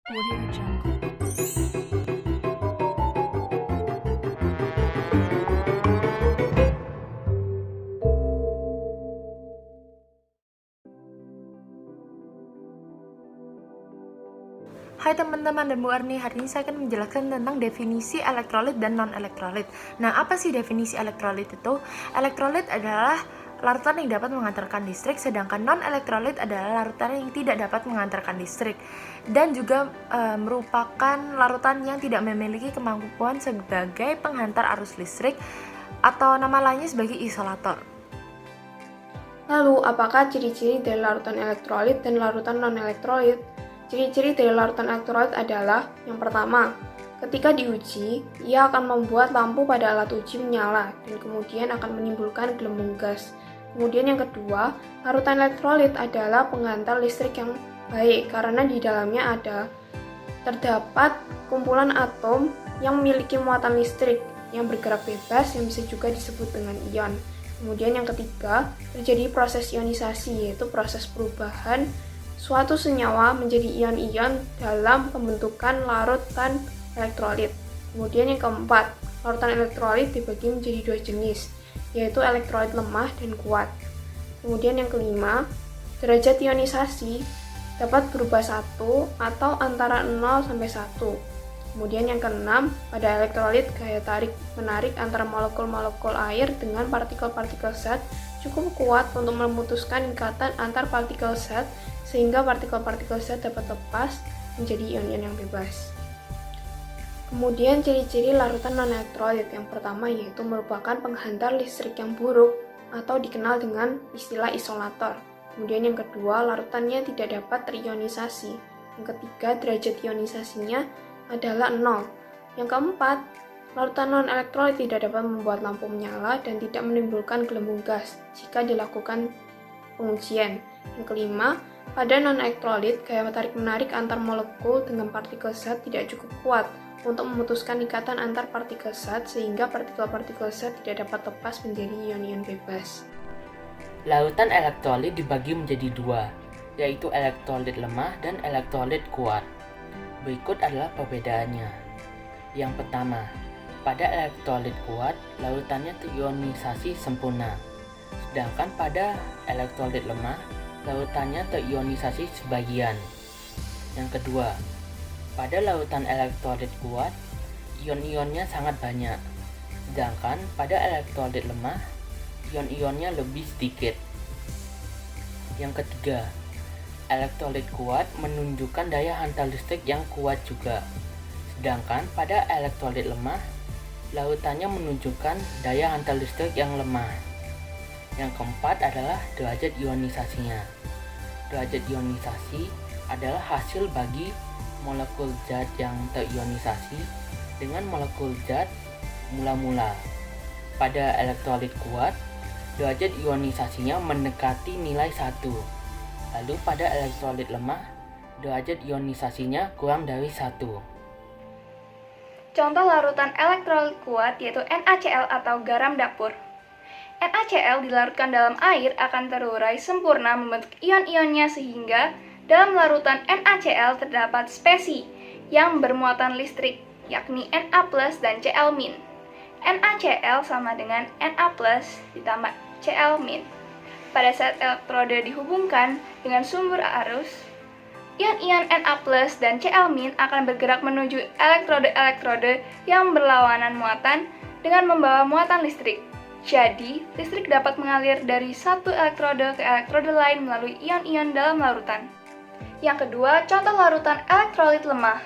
Audio Jungle. Hai teman-teman dan Bu Arni, hari ini saya akan menjelaskan tentang definisi elektrolit dan non-elektrolit. Nah, apa sih definisi elektrolit itu? Elektrolit adalah larutan yang dapat mengantarkan listrik, sedangkan non-elektrolit adalah larutan yang tidak dapat mengantarkan listrik. Dan juga merupakan larutan yang tidak memiliki kemampuan sebagai penghantar arus listrik atau nama lainnya sebagai isolator. Lalu, apakah ciri-ciri dari larutan elektrolit dan larutan non-elektrolit? Ciri-ciri dari larutan elektrolit adalah, yang pertama, ketika diuji, ia akan membuat lampu pada alat uji menyala dan kemudian akan menimbulkan gelembung gas. Kemudian yang kedua, larutan elektrolit adalah penghantar listrik yang baik karena di dalamnya terdapat kumpulan atom yang memiliki muatan listrik yang bergerak bebas yang bisa juga disebut dengan ion. Kemudian yang ketiga, terjadi proses ionisasi, yaitu proses perubahan suatu senyawa menjadi ion-ion dalam pembentukan larutan elektrolit. Kemudian yang keempat, larutan elektrolit dibagi menjadi dua jenis, yaitu elektrolit lemah dan kuat. Kemudian yang kelima, derajat ionisasi dapat berubah 1 atau antara 0 sampai 1. Kemudian yang keenam, pada elektrolit gaya tarik-menarik antara molekul-molekul air dengan partikel-partikel zat cukup kuat untuk memutuskan ikatan antar partikel zat sehingga partikel-partikel zat dapat lepas menjadi ion-ion yang bebas. Kemudian ciri-ciri larutan non-elektrolit yang pertama yaitu merupakan penghantar listrik yang buruk atau dikenal dengan istilah isolator. Kemudian yang kedua, larutannya tidak dapat terionisasi. Yang ketiga, derajat ionisasinya adalah 0. Yang keempat, larutan non-elektrolit tidak dapat membuat lampu menyala dan tidak menimbulkan gelembung gas jika dilakukan pengujian. Yang kelima, pada non-elektrolit, gaya tarik-menarik antar molekul dengan partikel zat tidak cukup kuat untuk memutuskan ikatan antar partikel zat sehingga partikel-partikel zat tidak dapat lepas menjadi ion-ion bebas. Larutan elektrolit dibagi menjadi dua, yaitu elektrolit lemah dan elektrolit kuat. Berikut adalah perbedaannya. Yang pertama, pada elektrolit kuat, larutannya terionisasi sempurna. Sedangkan pada elektrolit lemah, larutannya terionisasi sebagian. Yang kedua, pada larutan elektrolit kuat, ion-ionnya sangat banyak. Sedangkan pada elektrolit lemah, ion-ionnya lebih sedikit. Yang ketiga, elektrolit kuat menunjukkan daya hantar listrik yang kuat juga. Sedangkan pada elektrolit lemah, larutannya menunjukkan daya hantar listrik yang lemah. Yang keempat adalah derajat ionisasinya. Derajat ionisasi adalah hasil bagi molekul zat yang terionisasi dengan molekul zat mula-mula. Pada elektrolit kuat, derajat ionisasinya mendekati nilai 1. Lalu pada elektrolit lemah, derajat ionisasinya kurang dari 1. Contoh larutan elektrolit kuat yaitu NaCl atau garam dapur. NaCl dilarutkan dalam air akan terurai sempurna membentuk ion-ionnya sehingga dalam larutan NaCl terdapat spesi yang bermuatan listrik yakni Na+ dan Cl-. NaCl sama dengan Na+ ditambah Cl-. Pada saat elektroda dihubungkan dengan sumber arus, ion-ion Na+ dan Cl- akan bergerak menuju elektroda-elektroda yang berlawanan muatan dengan membawa muatan listrik. Jadi, listrik dapat mengalir dari satu elektroda ke elektroda lain melalui ion-ion dalam larutan. Yang kedua, contoh larutan elektrolit lemah,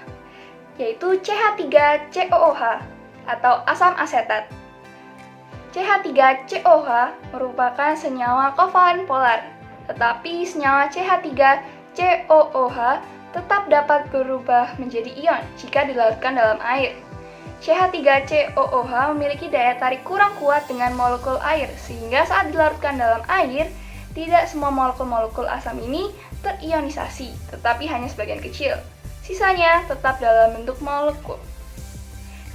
yaitu CH3COOH atau asam asetat. CH3COOH merupakan senyawa kovalen polar, tetapi senyawa CH3COOH tetap dapat berubah menjadi ion jika dilarutkan dalam air. CH3COOH memiliki daya tarik kurang kuat dengan molekul air, sehingga saat dilarutkan dalam air, tidak semua molekul-molekul asam ini terionisasi, tetapi hanya sebagian kecil. Sisanya tetap dalam bentuk molekul.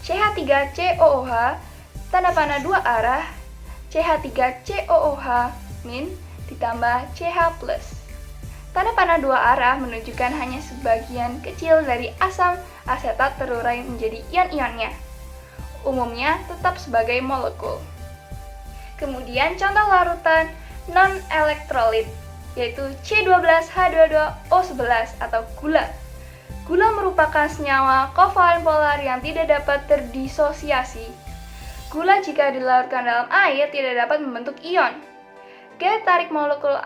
CH3COOH tanda panah dua arah CH3COOH- ditambah CH+. Tanda panah dua arah menunjukkan hanya sebagian kecil dari asam asetat terurai menjadi ion-ionnya. Umumnya tetap sebagai molekul. Kemudian contoh larutan non-elektrolit, yaitu C12H22O11 atau gula. Gula merupakan senyawa kovalen polar yang tidak dapat terdisosiasi. Gula jika dilarutkan dalam air tidak dapat membentuk ion. Gaya tarik molekul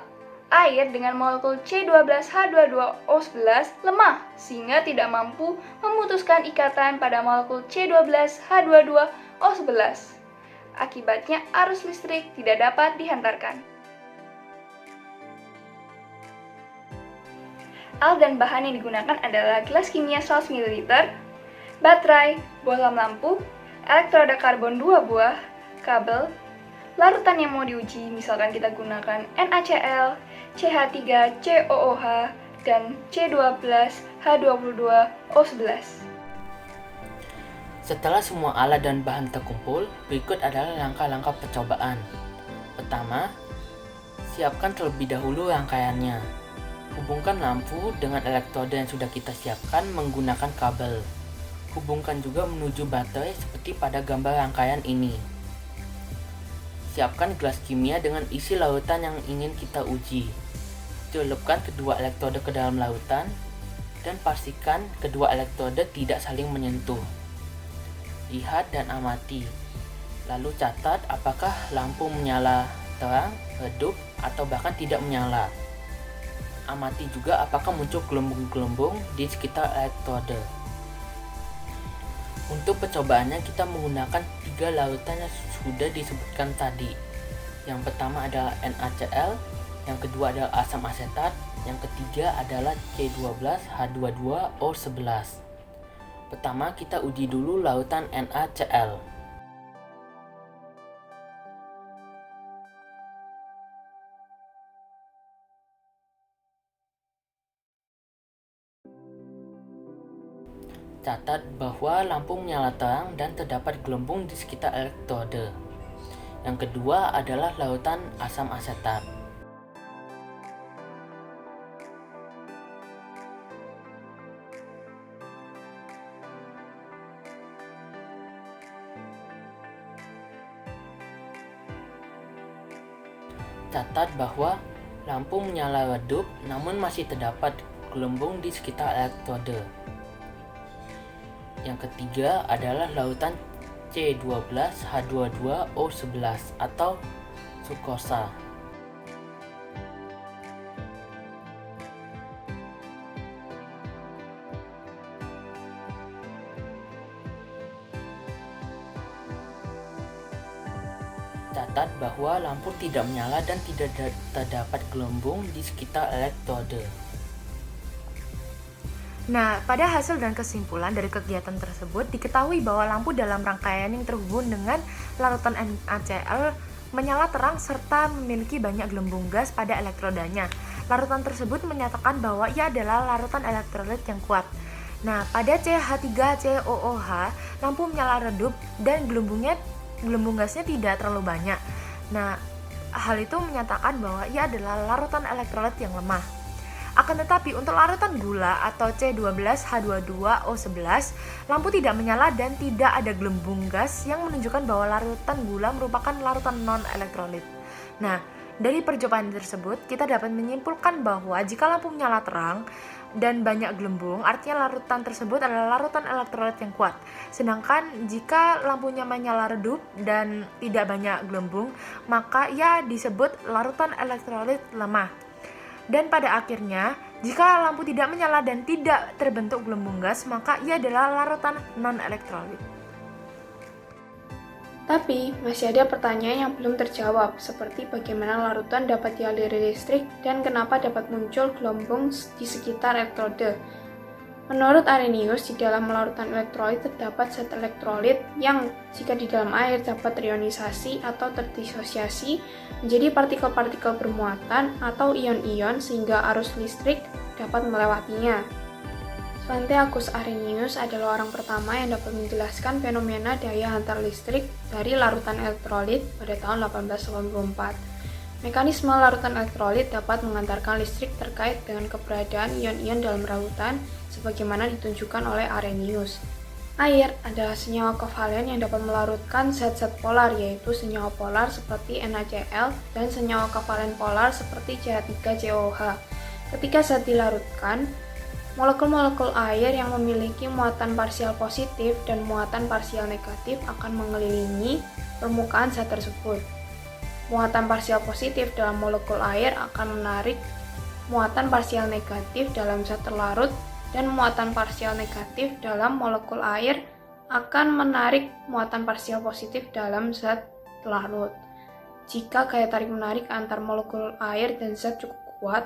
air dengan molekul C12H22O11 lemah sehingga tidak mampu memutuskan ikatan pada molekul C12H22O11. Akibatnya arus listrik tidak dapat dihantarkan. Alat dan bahan yang digunakan adalah gelas kimia 100 ml, baterai, bohlam lampu, elektroda karbon 2 buah, kabel, larutan yang mau diuji, misalkan kita gunakan NaCl, CH3COOH, dan C12H22O11. Setelah semua alat dan bahan terkumpul, berikut adalah langkah-langkah percobaan. Pertama, siapkan terlebih dahulu rangkaiannya. Hubungkan lampu dengan elektroda yang sudah kita siapkan menggunakan kabel. Hubungkan juga menuju baterai seperti pada gambar rangkaian ini. Siapkan gelas kimia dengan isi lautan yang ingin kita uji. Celupkan kedua elektroda ke dalam lautan dan pastikan kedua elektroda tidak saling menyentuh. Lihat dan amati. Lalu catat apakah lampu menyala terang, redup, atau bahkan tidak menyala. Amati juga apakah muncul gelembung-gelembung di sekitar elektroda. Untuk percobaannya kita menggunakan 3 larutan yang sudah disebutkan tadi. Yang pertama adalah NaCl, yang kedua adalah asam asetat, yang ketiga adalah C12H22O11. Pertama kita uji dulu larutan NaCl. Catat bahwa lampu menyala terang dan terdapat gelembung di sekitar elektroda. Yang kedua adalah larutan asam asetat. Catat bahwa lampu menyala redup namun masih terdapat gelembung di sekitar elektroda. Yang ketiga adalah lautan C12H22O11 atau sukrosa. Catat bahwa lampu tidak menyala dan tidak terdapat gelembung di sekitar elektroda. Nah, pada hasil dan kesimpulan dari kegiatan tersebut, diketahui bahwa lampu dalam rangkaian yang terhubung dengan larutan NaCl menyala terang serta memiliki banyak gelembung gas pada elektrodanya. Larutan tersebut menyatakan bahwa ia adalah larutan elektrolit yang kuat. Nah, pada CH3COOH, lampu menyala redup dan gelembung gasnya tidak terlalu banyak. Nah, hal itu menyatakan bahwa ia adalah larutan elektrolit yang lemah. Akan tetapi untuk larutan gula atau C12H22O11, lampu tidak menyala dan tidak ada gelembung gas yang menunjukkan bahwa larutan gula merupakan larutan non-elektrolit. Nah, dari percobaan tersebut kita dapat menyimpulkan bahwa jika lampu menyala terang dan banyak gelembung, artinya larutan tersebut adalah larutan elektrolit yang kuat. Sedangkan jika lampunya menyala redup dan tidak banyak gelembung, maka ia disebut larutan elektrolit lemah. Dan pada akhirnya, jika lampu tidak menyala dan tidak terbentuk gelembung gas, maka ia adalah larutan non-elektrolit. Tapi, masih ada pertanyaan yang belum terjawab, seperti bagaimana larutan dapat dialiri listrik dan kenapa dapat muncul gelembung di sekitar elektroda. Menurut Arrhenius, di dalam larutan elektrolit terdapat zat elektrolit yang jika di dalam air dapat terionisasi atau terdisosiasi menjadi partikel-partikel bermuatan atau ion-ion sehingga arus listrik dapat melewatinya. Svante August Arrhenius adalah orang pertama yang dapat menjelaskan fenomena daya hantar listrik dari larutan elektrolit pada tahun 1884. Mekanisme larutan elektrolit dapat mengantarkan listrik terkait dengan keberadaan ion-ion dalam larutan sebagaimana ditunjukkan oleh Arrhenius. Air adalah senyawa kovalen yang dapat melarutkan zat-zat polar, yaitu senyawa polar seperti NaCl dan senyawa kovalen polar seperti Ca3COH. Ketika zat dilarutkan, molekul-molekul air yang memiliki muatan parsial positif dan muatan parsial negatif akan mengelilingi permukaan zat tersebut. Muatan parsial positif dalam molekul air akan menarik muatan parsial negatif dalam zat terlarut, dan muatan parsial negatif dalam molekul air akan menarik muatan parsial positif dalam zat terlarut. Jika gaya tarik-menarik antar molekul air dan zat cukup kuat,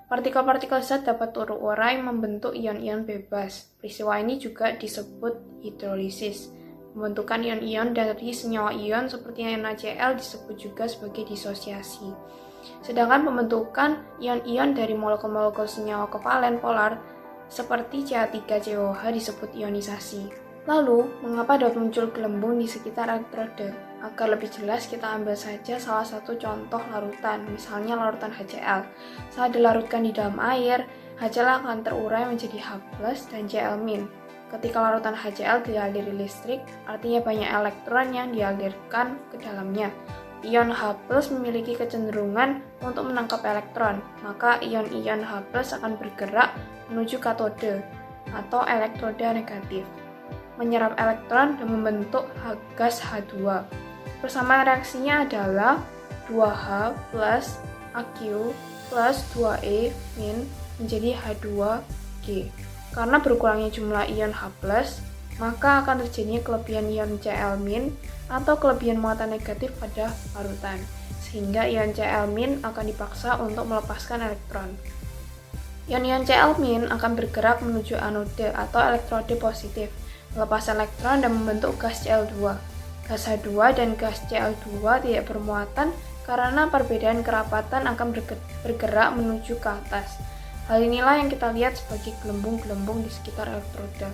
partikel-partikel zat dapat terurai membentuk ion-ion bebas. Peristiwa ini juga disebut hidrolisis. Pembentukan ion-ion dari senyawa ion seperti NaCl disebut juga sebagai disosiasi. Sedangkan pembentukan ion-ion dari molekul-molekul senyawa kovalen polar seperti Ca3COH disebut ionisasi. Lalu, mengapa dapat muncul gelembung di sekitar elektrode? Agar lebih jelas, kita ambil saja salah satu contoh larutan, misalnya larutan HCl. Saat dilarutkan di dalam air, HCl akan terurai menjadi H+ dan Cl-. Ketika larutan HCl dialiri listrik, artinya banyak elektron yang dialirkan ke dalamnya. Ion H+ memiliki kecenderungan untuk menangkap elektron, maka ion-ion H+ akan bergerak menuju katode atau elektroda negatif, menyerap elektron dan membentuk gas H2. Persamaan reaksinya adalah 2H plus Aq plus 2E min menjadi H2G. Karena berkurangnya jumlah ion H+, maka akan terjadinya kelebihan ion Cl- atau kelebihan muatan negatif pada larutan, sehingga ion Cl- akan dipaksa untuk melepaskan elektron. Ion-ion Cl- akan bergerak menuju anode atau elektrode positif, melepas elektron dan membentuk gas Cl2. Gas H2 dan gas Cl2 tidak bermuatan karena perbedaan kerapatan akan bergerak menuju ke atas. Hal inilah yang kita lihat sebagai gelembung-gelembung di sekitar elektroda.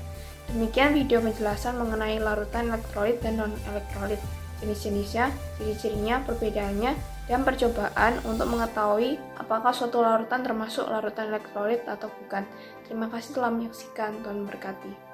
Demikian video penjelasan mengenai larutan elektrolit dan non-elektrolit, jenis-jenisnya, ciri-cirinya, perbedaannya, dan percobaan untuk mengetahui apakah suatu larutan termasuk larutan elektrolit atau bukan. Terima kasih telah menyaksikan, Tuhan memberkati.